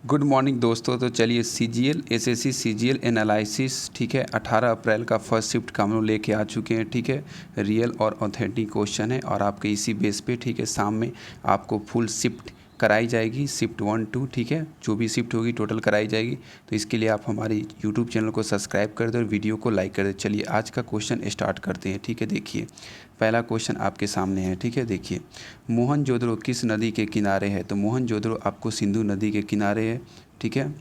Good morning दोस्तों। तो चलिए सीजीएल एसएससी सीजीएल एनालिसिस, ठीक है, 18 अप्रैल का फर्स्ट शिफ्ट का हम लोग लेके आ चुके हैं। ठीक है, रियल और ऑथेंटिक क्वेश्चन है और आपके इसी बेस पे, ठीक है, शाम में आपको फुल शिफ्ट कराई जाएगी, शिफ्ट 1 2, ठीक है, जो भी शिफ्ट होगी टोटल कराई जाएगी। तो इसके लिए आप हमारी यूट्यूब चैनल को सब्सक्राइब कर दें और वीडियो को लाइक कर दें। चलिए आज का क्वेश्चन स्टार्ट करते हैं। ठीक है, देखिए पहला क्वेश्चन आपके सामने है। ठीक है, देखिए मोहनजोदड़ो किस नदी के किनारे है? तो मोहनजोदड़ो आपको सिंधु नदी के किनारे है। ठीक है,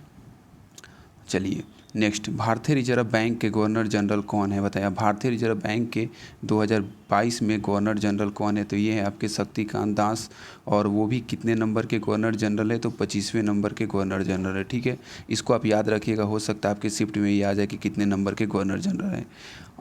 चलिए नेक्स्ट, भारतीय रिजर्व बैंक के गवर्नर जनरल कौन है? बताया भारतीय रिजर्व बैंक के 2022 में गवर्नर जनरल कौन है? तो ये है आपके शक्तिकांत दास, और वो भी कितने नंबर के गवर्नर जनरल है? तो 25वें नंबर के गवर्नर जनरल है। ठीक है, इसको आप याद रखिएगा, हो सकता है आपके शिफ्ट में ये आ जाए कि कितने नंबर के गवर्नर जनरल हैं।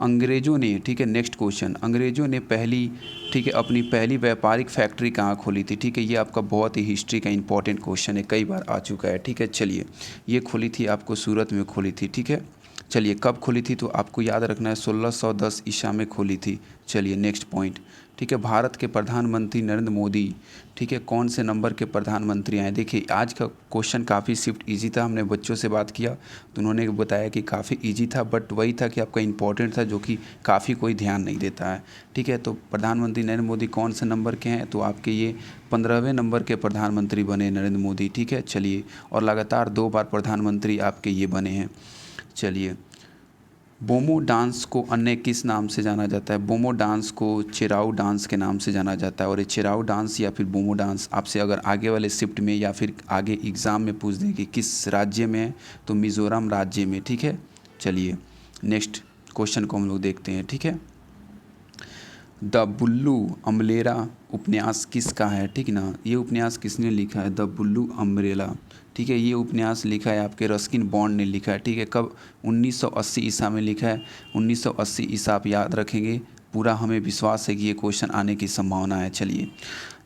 अंग्रेज़ों ने, ठीक है, नेक्स्ट क्वेश्चन, अंग्रेज़ों ने पहली, ठीक है, अपनी पहली व्यापारिक फैक्ट्री कहाँ खोली थी? ठीक है, ये आपका बहुत ही हिस्ट्री का इंपॉर्टेंट क्वेश्चन है, कई बार आ चुका है। ठीक है, चलिए ये खोली थी आपको सूरत में खोली थी। ठीक है, चलिए कब खोली थी? तो आपको याद रखना है 1610 ईसा में खोली थी। चलिए नेक्स्ट पॉइंट, ठीक है, भारत के प्रधानमंत्री नरेंद्र मोदी, ठीक है, कौन से नंबर के प्रधानमंत्री आए? देखिए आज का क्वेश्चन काफ़ी शिफ्ट इजी था, हमने बच्चों से बात किया तो उन्होंने बताया कि काफ़ी इजी था, बट वही था कि आपका इंपॉर्टेंट था, जो कि काफ़ी कोई ध्यान नहीं देता है। ठीक है, तो प्रधानमंत्री नरेंद्र मोदी कौन से नंबर के हैं? तो आपके ये 15वें नंबर के प्रधानमंत्री बने नरेंद्र मोदी। ठीक है, चलिए, और लगातार 2 बार प्रधानमंत्री आपके ये बने हैं। चलिए, बोमो डांस को अन्य किस नाम से जाना जाता है? बोमो डांस को चिराऊ डांस के नाम से जाना जाता है। और ये चिराऊ डांस या फिर बोमो डांस आपसे अगर आगे वाले शिफ्ट में या फिर आगे एग्ज़ाम में पूछ दे कि किस राज्य में है, तो मिज़ोरम राज्य में। ठीक है, चलिए नेक्स्ट क्वेश्चन को हम लोग देखते हैं। ठीक है, द बुल्लू अम्ब्रेला उपन्यास किसका है? ठीक ना, ये उपन्यास किसने लिखा है? द बुल्लू अम्ब्रेला, ठीक है, ये उपन्यास लिखा है आपके रस्किन बॉन्ड ने लिखा है। ठीक है, कब? 1980 ईसा में लिखा है। 1980 ईसा आप याद रखेंगे, पूरा हमें विश्वास है कि ये क्वेश्चन आने की संभावना है। चलिए,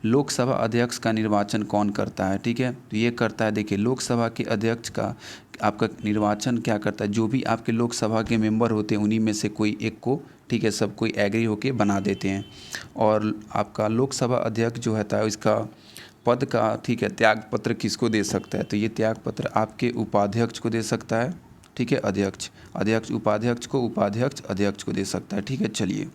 लोकसभा अध्यक्ष का निर्वाचन कौन करता है? ठीक है, तो ये करता है, देखिए लोकसभा के अध्यक्ष का आपका निर्वाचन क्या करता है? जो भी आपके लोकसभा के मेंबर होते हैं उन्हीं में से कोई एक को, ठीक है, सब कोई एग्री होके बना देते हैं। और आपका लोकसभा अध्यक्ष जो होता है इसका पद का, ठीक है, त्याग पत्र किसको दे सकता है? तो ये त्याग पत्र आपके उपाध्यक्ष को दे सकता है। ठीक है, अध्यक्ष, अध्यक्ष उपाध्यक्ष को, उपाध्यक्ष अध्यक्ष को दे सकता है। ठीक है, चलिए,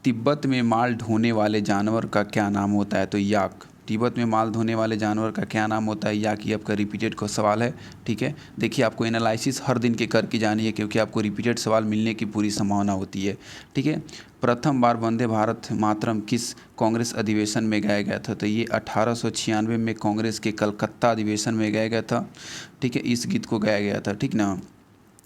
तिब्बत में माल ढोने वाले जानवर का क्या नाम होता है? तो याक। तिब्बत में माल ढोने वाले जानवर का क्या नाम होता है? याक। ये आपका रिपीटेड का सवाल है। ठीक है, देखिए आपको एनालिसिस हर दिन के करके जानी है, क्योंकि आपको रिपीटेड सवाल मिलने की पूरी संभावना होती है। ठीक है, प्रथम बार वंदे भारत मातरम किस कांग्रेस अधिवेशन में गाया गया था? तो ये 1896 में कांग्रेस के कलकत्ता अधिवेशन में गाया गया था। ठीक है, इस गीत को गाया गया था। ठीक ना,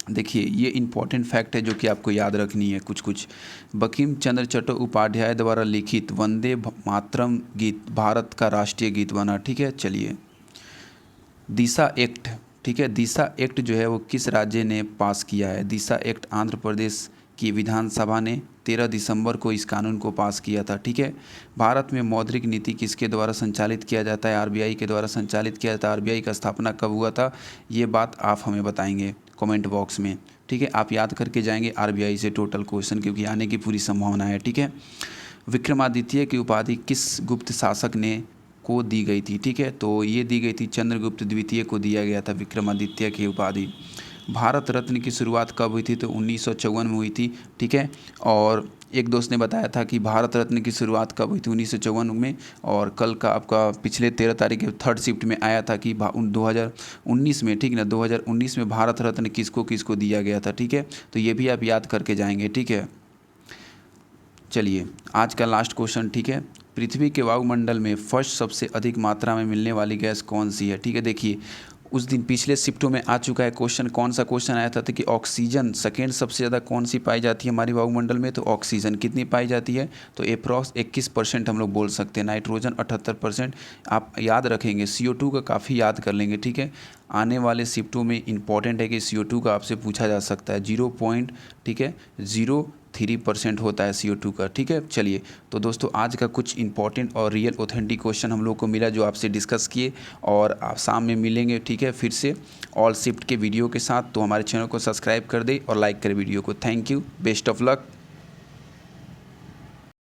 देखिए ये इंपॉर्टेंट फैक्ट है जो कि आपको याद रखनी है कुछ कुछ। बंकिम चंद्र चट्टोपाध्याय द्वारा लिखित वंदे मातरम गीत भारत का राष्ट्रीय गीत बना। ठीक है, चलिए, दिशा एक्ट, ठीक है, दिशा एक्ट जो है वो किस राज्य ने पास किया है? दिशा एक्ट आंध्र प्रदेश की विधानसभा ने 13 दिसंबर को इस कानून को पास किया था। ठीक है, भारत में मौद्रिक नीति किसके द्वारा संचालित किया जाता है? आरबीआई के द्वारा संचालित किया जाता है। आरबीआई का स्थापना कब हुआ था? ये बात आप हमें बताएंगे कमेंट बॉक्स में। ठीक है, आप याद करके जाएंगे आरबीआई से टोटल क्वेश्चन, क्योंकि आने की पूरी संभावना है। ठीक है, विक्रमादित्य की उपाधि किस गुप्त शासक ने को दी गई थी? ठीक है, तो ये दी गई थी चंद्रगुप्त द्वितीय को दिया गया था विक्रमादित्य की उपाधि। भारत रत्न की शुरुआत कब हुई थी? तो 1954 में हुई थी। ठीक है, और एक दोस्त ने बताया था कि भारत रत्न की शुरुआत कब हुई थी? 1954 में। और कल का आपका पिछले 13 तारीख के थर्ड शिफ्ट में आया था कि 2019 में, ठीक ना, 2019 में भारत रत्न किसको किसको दिया गया था। ठीक है, तो ये भी आप याद करके जाएंगे। ठीक है, चलिए आज का लास्ट क्वेश्चन। ठीक है, पृथ्वी के वायुमंडल में फर्स्ट सबसे अधिक मात्रा में मिलने वाली गैस कौन सी है? ठीक है, देखिए उस दिन पिछले शिफ्टों में आ चुका है क्वेश्चन। कौन सा क्वेश्चन आया था? तो कि ऑक्सीजन सेकेंड सबसे ज़्यादा कौन सी पाई जाती है हमारे वायुमंडल में? तो ऑक्सीजन कितनी पाई जाती है? तो अप्रॉक्स 21% हम लोग बोल सकते हैं। नाइट्रोजन 78%। आप याद रखेंगे, CO2 का काफ़ी याद कर लेंगे। ठीक है, आने वाले शिफ्टों में इंपॉर्टेंट है कि CO2 का आपसे पूछा जा सकता है। 0.03% होता है CO2 का। ठीक है, चलिए, तो दोस्तों आज का कुछ इंपॉर्टेंट और रियल ऑथेंटिक क्वेश्चन हम लोग को मिला जो आपसे डिस्कस किए, और आप शाम में मिलेंगे। ठीक है, फिर से ऑल शिफ्ट के वीडियो के साथ। तो हमारे चैनल को सब्सक्राइब कर दें और लाइक करें वीडियो को। Thank you, best of luck.